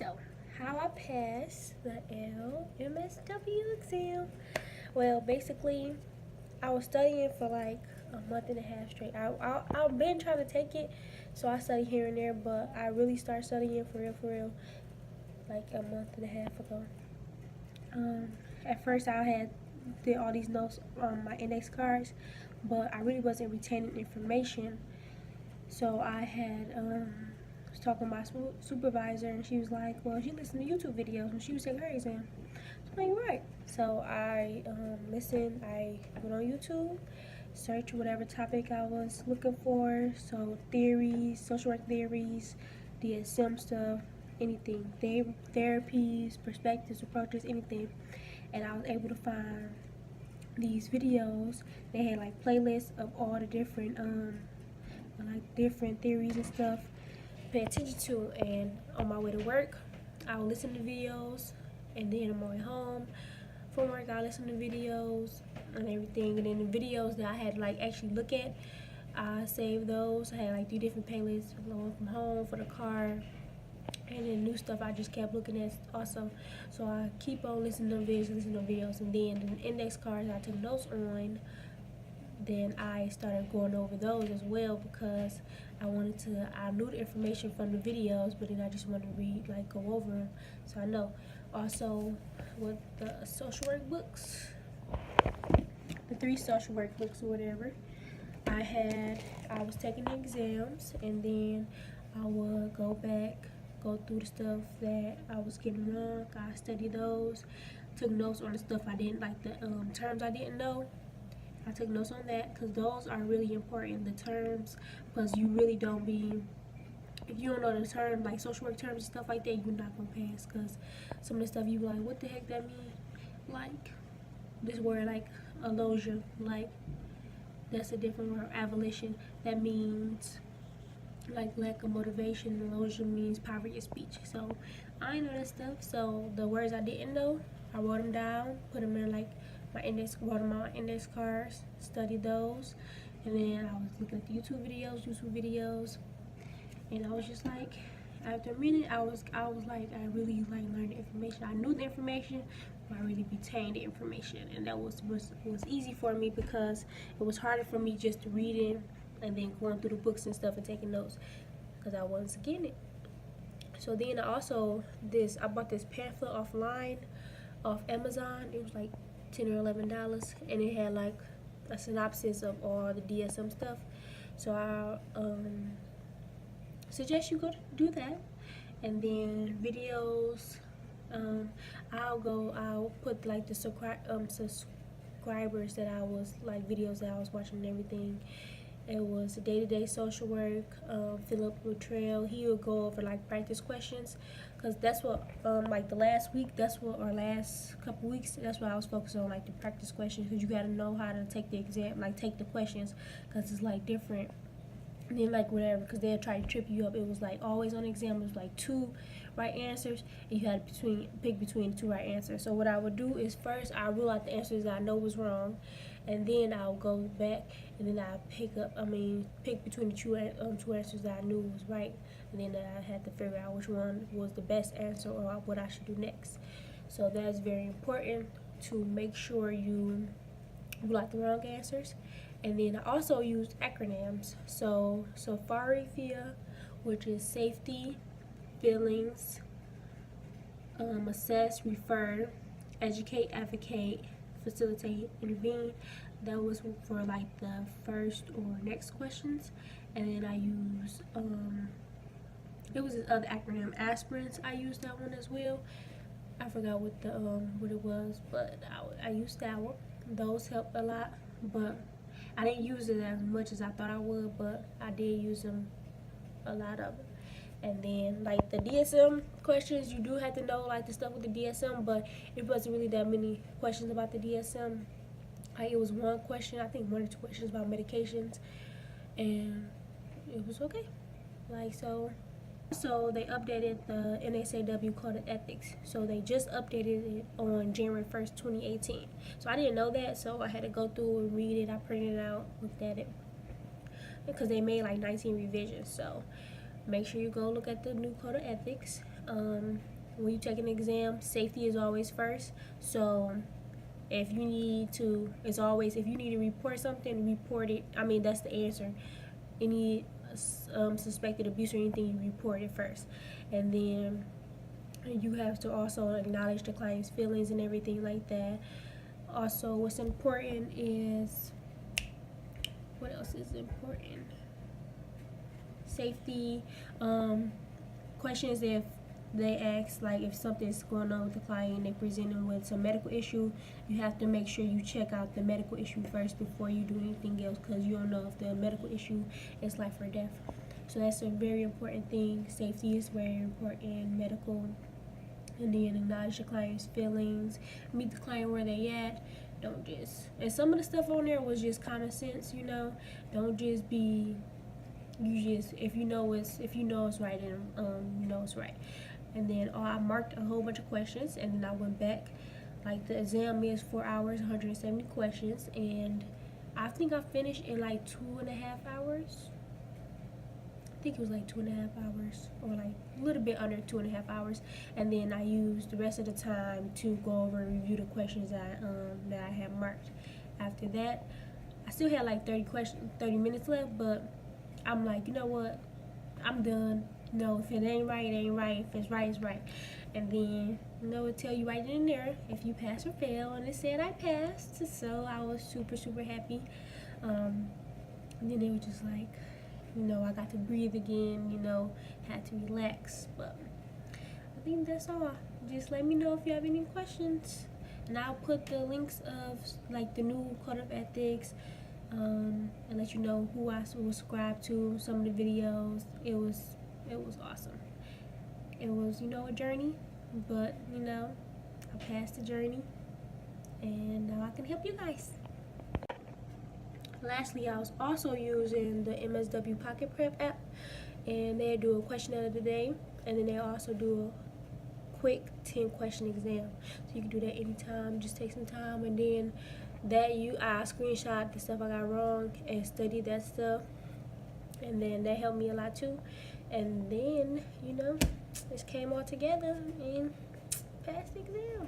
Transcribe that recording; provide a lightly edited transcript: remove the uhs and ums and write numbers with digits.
So, how I passed the LMSW exam? Well, basically, I was studying for like a month and a half straight. I've been trying to take it, so I study here and there, but I really started studying for real, like a month and a half ago. At first, I did all these notes on my index cards, but I really wasn't retaining information. So I was talking to my supervisor, and she was like, "Well, she listened to YouTube videos when she was taking her exam." So I'm like, right. So I listened. I went on YouTube, searched whatever topic I was looking for. So theories, social work theories, DSM stuff, anything, therapies, perspectives, approaches, anything, and I was able to find these videos. They had like playlists of all the different different theories and stuff to pay attention to. And on my way to work, I would listen to videos, and then on my way home from work, I listen to videos and everything. And then the videos that I had to like actually look at, I saved those. I had like 3 different playlists for going from home, for the car, and then new stuff I just kept looking at also. So I keep on listening to videos, and then the index cards I took notes on, then I started going over those as well, because I knew the information from the videos, but then I just wanted to read, like go over them so I know. Also, with the social work books, the 3 social work books or whatever, I was taking the exams, and then I would go through the stuff that I was getting wrong. I studied those, took notes on the stuff I didn't like, the terms I didn't know. I took notes on that, because those are really important, the terms, because you really don't be, if you don't know the term, like social work terms and stuff like that, you're not going to pass, because some of the stuff you be like, what the heck that mean? Like, this word, like, allosion, like, that's a different word. Avolition, that means, like, lack of motivation. Allosion means poverty of speech. So, I know that stuff, so the words I didn't know, I wrote them down, put them in, like, wrote them on my index cards, studied those, and then I was looking at the YouTube videos, and I was just like, after a minute, I was like, I really like learned the information. I knew the information, but I really retained the information, and that was easy for me, because it was harder for me just reading and then going through the books and stuff and taking notes, because I wasn't getting it. So then I bought this pamphlet offline off Amazon. It was like $10 or $11, and it had like a synopsis of all the DSM stuff. So I suggest you go do that. And then videos, I'll put like the subscribers that I was, like, videos that I was watching and everything. It was day-to-day social work. Phillip Luttrell, he would go over like practice questions, because that's what like the last week, or last couple weeks, that's what I was focused on, like the practice questions, because you got to know how to take the exam, like take the questions, because it's like different. And then like whatever, because they'll try to trip you up. It was like always on the exam, it was like 2 right answers, and you had to pick between 2 right answers. So what I would do is, first I rule out the answers that I know was wrong, and then I'll go back, and then I pick between the 2 answers that I knew was right, and then I had to figure out which one was the best answer, or what I should do next. So that's very important, to make sure you rule out the wrong answers. And then I also used acronyms. So FIA, which is safety, feelings, assess, refer, educate, advocate, facilitate, intervene. That was for like the first or next questions. And then I used it was this other acronym, aspirins. I used that one as well. I forgot what it was, but I used that one. Those helped a lot, but I didn't use it as much as I thought I would, but I did use them, a lot of it. And then like the DSM questions, you do have to know like the stuff with the DSM, but it wasn't really that many questions about the DSM. Like, it was 1 question, I think 1 or 2 questions about medications, and it was okay. Like, so they updated the NASW Code of Ethics. So they just updated it on January 1st, 2018. So I didn't know that, so I had to go through and read it. I printed it out, looked at it, because they made like 19 revisions. So make sure you go look at the new Code of Ethics. When you take an exam, safety is always first. So if you need to, it's always, if you need to report something, report it. I mean, that's the answer. Any suspected abuse or anything, you report it first. And then you have to also acknowledge the client's feelings and everything like that. Also, what's important is, what else is important? Safety. Questions, if they ask, like, if something's going on with the client, they present them with some medical issue, you have to make sure you check out the medical issue first before you do anything else, because you don't know if the medical issue is life or death. So that's a very important thing. Safety is very important, medical. And then acknowledge the client's feelings, meet the client where they at. Don't just, and some of the stuff on there was just common sense, you know. Don't just be, you just, if you know it's right, then you know it's right. And then I marked a whole bunch of questions, and then I went back. Like, the exam is 4 hours, 170 questions, and I think I finished in like 2.5 hours. I think it was like 2.5 hours, or like a little bit under 2.5 hours. And then I used the rest of the time to go over and review the questions that I had marked. After that, I still had like 30 minutes left, but I'm like, you know what? I'm done. No, if it ain't right, it ain't right. If it's right, it's right. And then, you know, it'll tell you right in there if you pass or fail. And it said I passed, so I was super, super happy. And then they were just like, you know, I got to breathe again, you know, had to relax. But I think that's all. Just let me know if you have any questions. And I'll put the links of, like, the new code of ethics, and let you know who I subscribe to, some of the videos. It was awesome. It was, you know, a journey, but, you know, I passed the journey, and now I can help you guys. Lastly, I was also using the MSW Pocket Prep app, and they do a question of the day, and then they also do a quick 10-question exam. So you can do that anytime. Just take some time, and then I screenshot the stuff I got wrong and study that stuff, and then that helped me a lot too. And then, you know, this came all together and passed the exam.